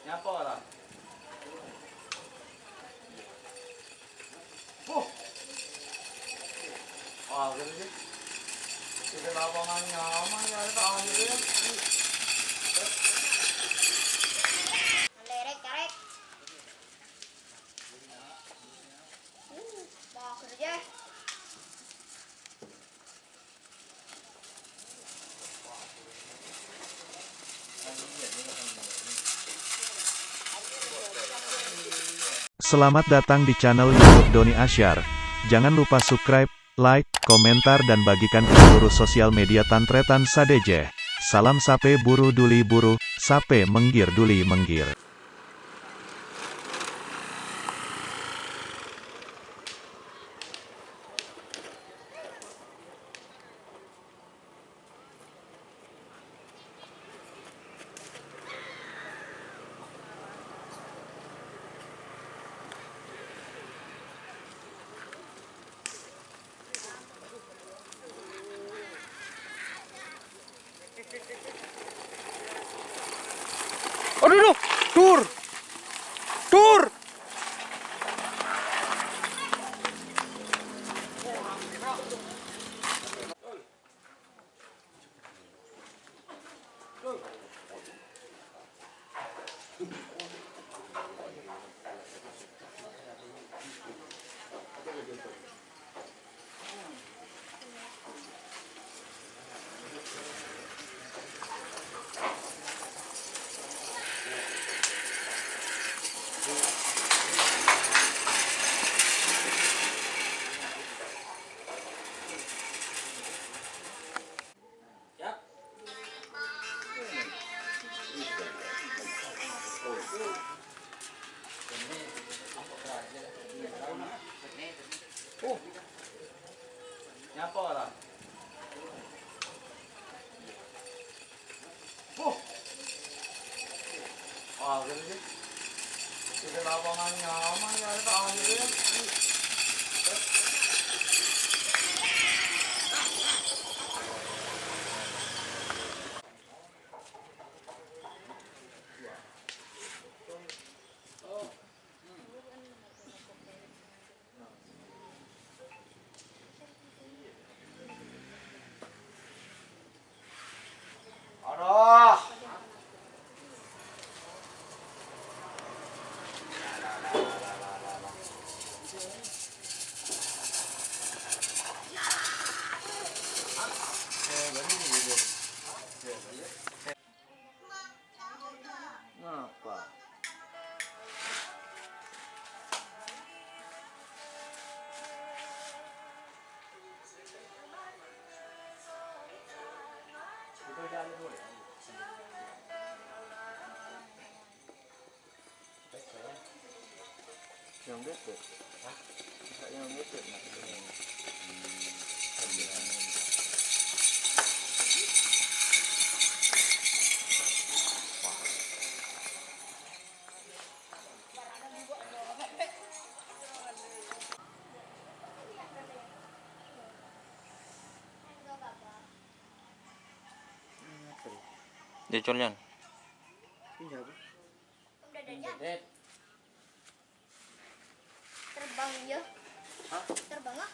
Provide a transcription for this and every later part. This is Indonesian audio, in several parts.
Nyapa lah. Gini sih. Kita lapangan nyaman ya, tahan gitu ya. Lerek karek. Mau kerja. Selamat datang di channel YouTube Doni Asyar. Jangan lupa subscribe, like, komentar dan bagikan ke seluruh sosial media Tantretan Sadejeh. Salam sape buru duli buru, sape menggir duli menggir. Aduh, tur, tur. Nyapa lah. Gini sih. Kita lapangan nyaman ya, tahan gitu ya. Aduh. Ngapa? Kita jalan dulu ya. Yang deket. Hah? Yang deket. Dicolnya. Terbang ya. Hah? Terbang ah.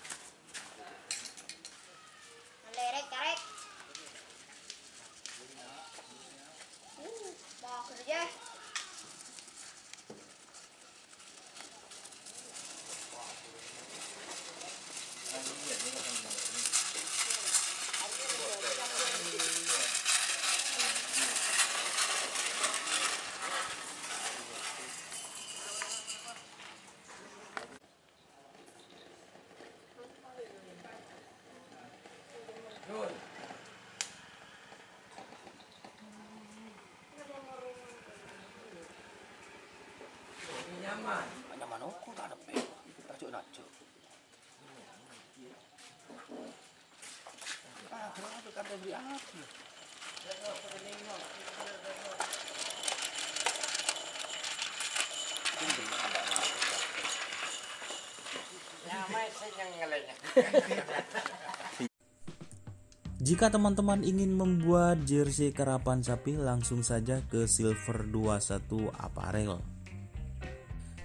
Lerek karek. Mau kerja. Kenapa kata beli api? Jika teman-teman ingin membuat jersey karapan sapi, langsung saja ke Silver 21 Apparel.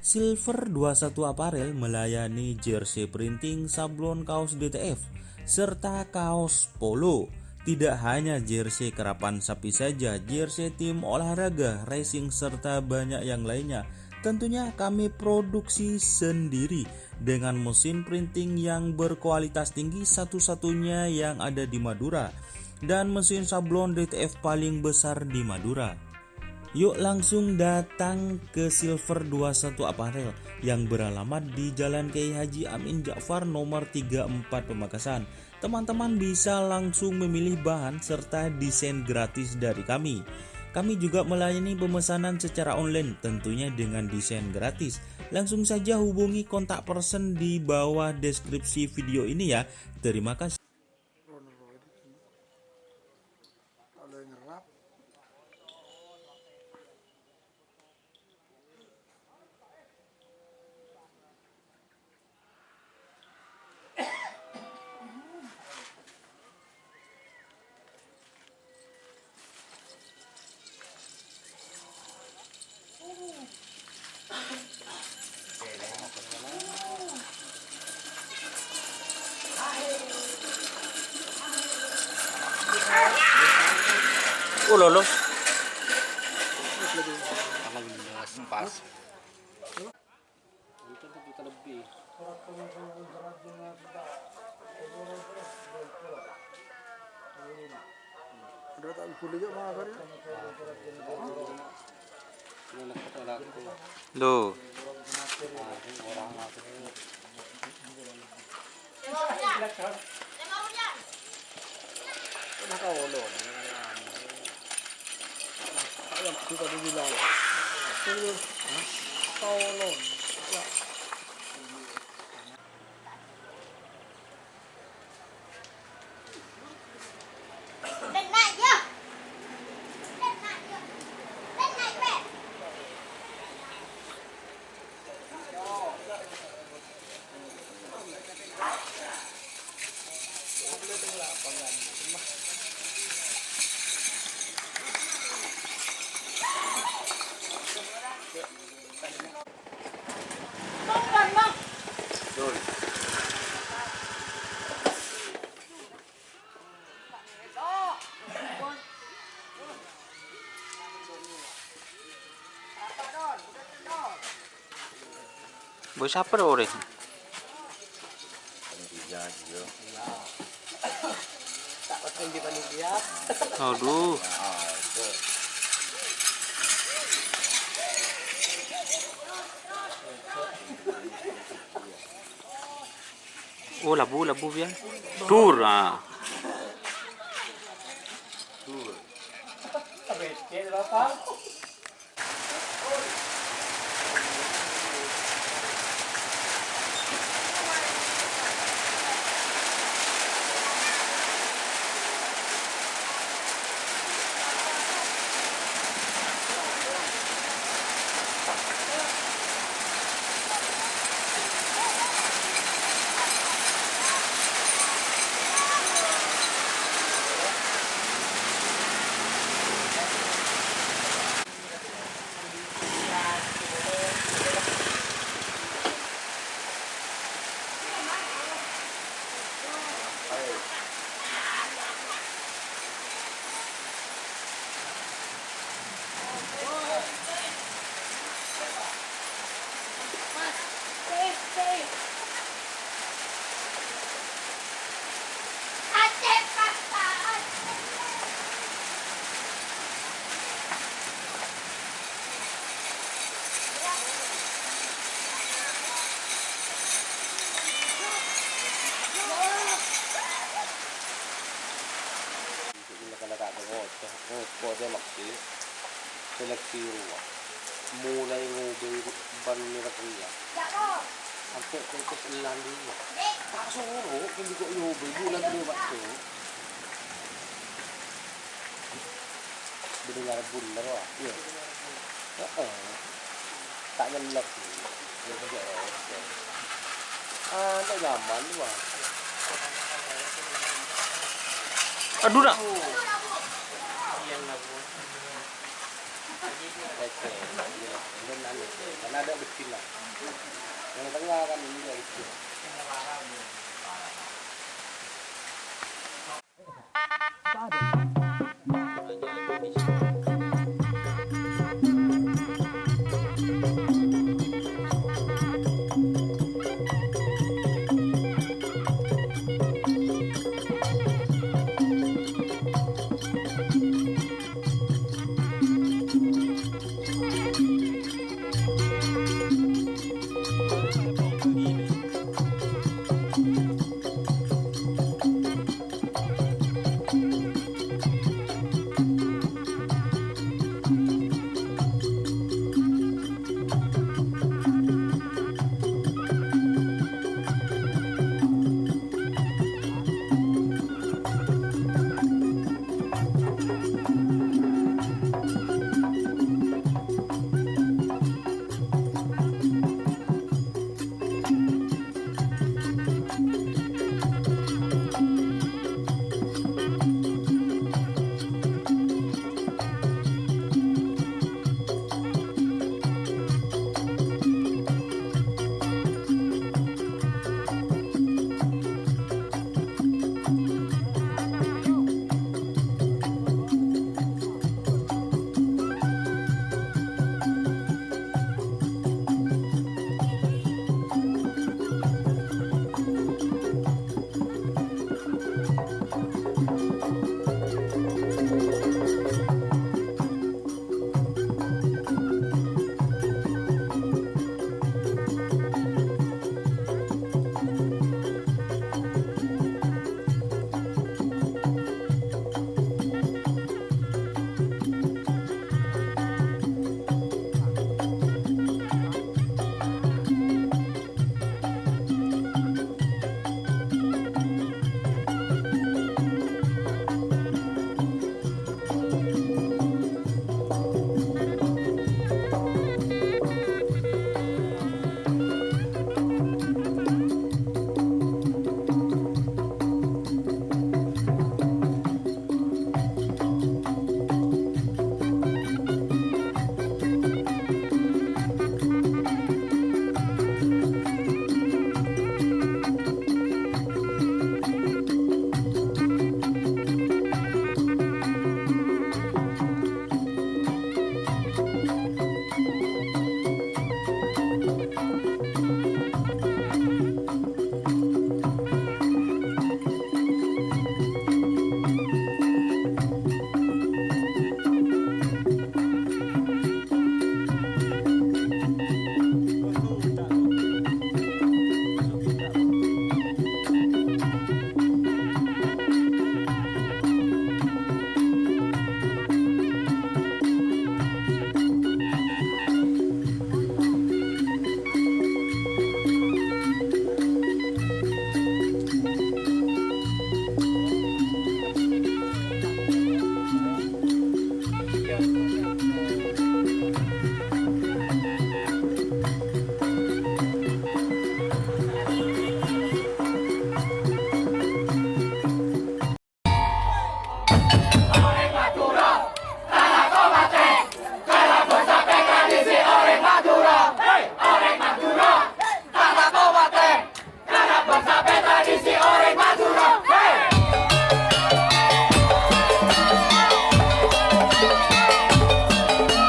Silver 21 Apparel melayani jersey printing, sablon kaos DTF, serta kaos polo. Tidak hanya jersey karapan sapi saja, jersey tim olahraga, racing, serta banyak yang lainnya. Tentunya kami produksi sendiri dengan mesin printing yang berkualitas tinggi, satu-satunya yang ada di Madura, dan mesin sablon DTF paling besar di Madura. Yuk langsung datang ke Silver 21 Apparel yang beralamat di Jalan Kiai Haji Amin Ja'far nomor 34 Pamekasan. Teman-teman bisa langsung memilih bahan serta desain gratis dari kami. Kami juga melayani pemesanan secara online, tentunya dengan desain gratis. Langsung saja hubungi kontak person di bawah deskripsi video ini ya. Terima kasih. Kalau yang ngerap Lolos. pas. Juta lebih. Ada tak kulit juga mana kan? Loh. Yang kita bilang. Tolong. Lên lại chưa? Lên lại chưa? Lên lại mẹ. Không cần không? Rồi. Bos siapa dah orang? Aduh. Oh, labu ya. Tur ah. Seleksi ruang mulai ngobrol ban merah. Sampai ke selang dia. Tak sorok pun juga yo berbulan dulu waktu. Berdengar bundar lah. Iya. Tak nyelak sih. Ya kerja. Tak zaman tu ah. Aduh nak. Karena ada kecil lah. Yang tengah kan ini yang kecil.